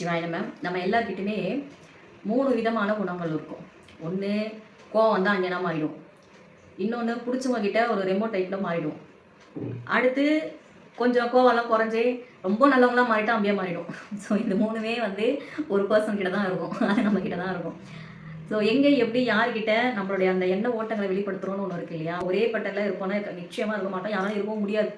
சிவாய நம்ம எல்லார்கிட்டையுமே 3 விதமான குணங்கள் இருக்கும். ஒன்று கோவம் வந்தால் அஞ்ஞானா மாறிடும். இன்னொன்று பிடிச்சவங்க கிட்ட ஒரு ரெமோட் டைப்பில் மாறிடும். அடுத்து கொஞ்சம் கோவம்லாம் குறைஞ்சி ரொம்ப நல்லவங்களாம் மாறிட்டா அப்படியே மாறிடும். ஸோ இந்த 3மே வந்து ஒரு பர்சன் கிட்ட தான் இருக்கும். அது நம்ம கிட்ட தான் இருக்கும். ஸோ எங்கே எப்படி யார்கிட்ட நம்மளுடைய அந்த எண்ண ஓட்டங்களை வெளிப்படுத்துகிறோன்னு ஒன்று இருக்கு இல்லையா? ஒரே பட்டரில் இருப்போன்னா நிச்சயமாக இருக்க மாட்டோம். யாரும் இருக்கவும் முடியாது.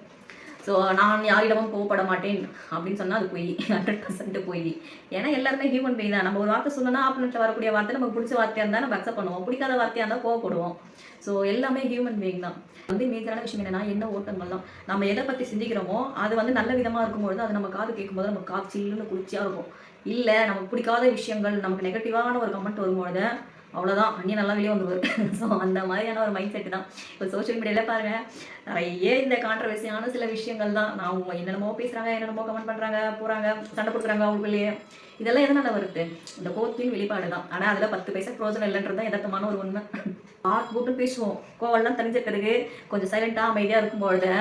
ஸோ நான் யாரிடமும் கோவப்பட மாட்டேன் அப்படின்னு சொன்னால் அது போய் 100% போய். ஏன்னா எல்லாருமே ஹியூமன் பீயிங் தான். நம்ம ஒரு வார்த்தை சொல்லணும்னா ஆப்போனண்ட்டில் வரக்கூடிய வார்த்தை நமக்கு பிடிச்ச வார்த்தையாக இருந்தால் நம்ம அக்செப்ட் பண்ணுவோம். பிடிக்காத வார்த்தையாக இருந்தால் கோவப்படுவோம். ஸோ எல்லாமே ஹியூமன் பீயிங் தான். வந்து மேஜரான விஷயம் என்னன்னா என்ன ஓட்டங்கள் தான். நம்ம எதை பற்றி சிந்திக்கிறோமோ அது வந்து நல்ல விதமாக இருக்கும்பொழுது அது நம்ம காது கேட்கும்போது நமக்கு காது சில்லுன்னு குளிர்ச்சியாக இருக்கும். இல்லை நமக்கு பிடிக்காத விஷயங்கள் நமக்கு நெகட்டிவான ஒரு கமெண்ட் வரும்பொழுது அவ்வளோதான் அங்கேயும் நல்லா வெளியே வந்துடுவார். ஸோ அந்த மாதிரியான ஒரு மைண்ட் செட்டு தான். இப்போ சோஷியல் மீடியாவில் பாருங்கள் நிறைய இந்த கான்ட்ரவர்சியான சில விஷயங்கள் தான். நான் அவங்க என்னென்னமோ பேசுகிறாங்க, என்னென்னமோ கமெண்ட் பண்ணுறாங்க, போகிறாங்க, சண்டை கொடுக்குறாங்க அவங்களுக்குள்ளேயே. இதெல்லாம் எதனால் வருது? இந்த கோவத்தின் வெளிப்பாடு தான். ஆனால் அதில் 10 பைசா பிரோஜனம் இல்லைன்றது தான் யதார்த்தமான ஒரு உண்மை. போட்டு பேசுவோம். கோவம்லாம் தெரிஞ்ச பிறகு கொஞ்சம் சைலண்ட்டாக அமைதியாக இருக்கும்பொழுது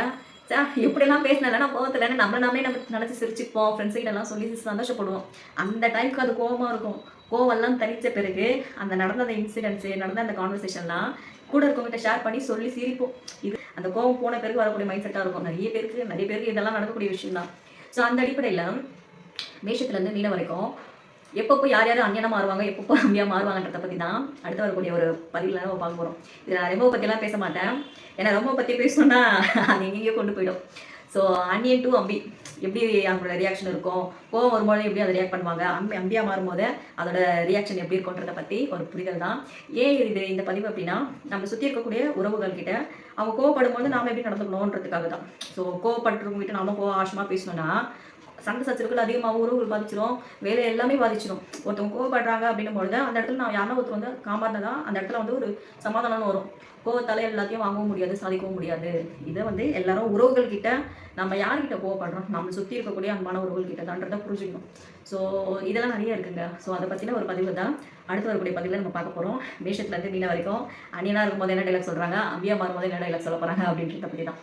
எப்படிலாம் பேசினா கோவத்தில் நம்ம நினச்சி சிரிச்சுப்போம். ஃப்ரெண்ட்ஸ் கிட்டலாம் சொல்லி சந்தோஷப்படுவோம். அந்த டைமுக்கு அது கோவமாக இருக்கும். கோவம்லாம் தனித்த பிறகு அந்த நடந்த அந்த இன்சிடென்ட்ஸு நடந்த அந்த கான்வர்சேஷன்லாம் கூட இருக்கவங்ககிட்ட ஷேர் பண்ணி சொல்லி சிரிப்போம். இது அந்த கோவம் போன பிறகு வரக்கூடிய மைண்ட் செட்டாக இருக்கும். நிறைய பேருக்கு இதெல்லாம் நடக்கக்கூடிய விஷயம் தான். ஸோ அந்த அடிப்படையில் மேஷத்துலேருந்து மீனம் வரைக்கும் எப்பப்போ யார் யார் அஞ்ஞானா மாறுவாங்க, எப்பப்போ அம்பியாக மாறுவாங்கன்றதை பற்றி தான் அடுத்து வரக்கூடிய ஒரு பதிவில் நம்ம பார்க்க போகிறோம். இதில் நான் ரொம்ப பற்றிலாம் பேச மாட்டேன். ஏன்னா ரொம்ப பற்றி பேசணுன்னா அது எங்கேயோ கொண்டு போயிடும். ஸோ அன்னியன் டு அம்பி எப்படி அவங்களோட ரியாக்ஷன் இருக்கும், கோவம் வரும்போது எப்படி அதை ரியாக்ட் பண்ணுவாங்க, அம்பியாக மாறும்போது அதோட ரியாக்ஷன் எப்படி இருக்குன்றதை பற்றி ஒரு புரிதல் தான். ஏன் இந்த பதிவு அப்படின்னா நம்ம சுற்றி இருக்கக்கூடிய உறவுகள் கிட்ட அவங்க கோவப்படும் போது நாம் எப்படி நடந்துக்கணுன்றதுக்காக தான். ஸோ கோவப்பட்டுறவங்க கிட்ட நாம ஆஷமாக பேசணும்னா சண்டை சச்சரவுகள் அதிகமாகவும் உறவுகள் பாதிச்சிடும், வேலை எல்லாமே பாதிச்சிடும். ஒருத்தவங்க கோவப்படுறாங்க அப்படின்னும் பொழுது அந்த இடத்துல நான் யாரும் ஒருத்தர் வந்து காமாறினதான் அந்த இடத்துல வந்து ஒரு சமாதானம் வரும். கோவத்தால் எல்லாத்தையும் வாங்கவும் முடியாது, சாதிக்கவும் முடியாது. இதை வந்து எல்லாரும் உறவுகள் கிட்ட நம்ம யார்கிட்ட கோவப்படுறோம், நம்ம சுற்றி இருக்கக்கூடிய அன்பான உறவுகள் கிட்ட தான்றதை புரிஞ்சுக்கணும். ஸோ இதெல்லாம் நிறைய இருக்குங்க. ஸோ அதை பற்றின ஒரு பதிவு தான் அடுத்து வரக்கூடிய பதிவில் நம்ம பார்க்க போகிறோம். மேஷத்துலேருந்து மீன வரைக்கும் அன்னியனாக இருக்கும்போது என்ன டைலாக் சொல்கிறாங்க, அம்பியாக மாறும்போது என்ன டைலாக் சொல்ல போகிறாங்க அப்படின்றத பற்றி தான்.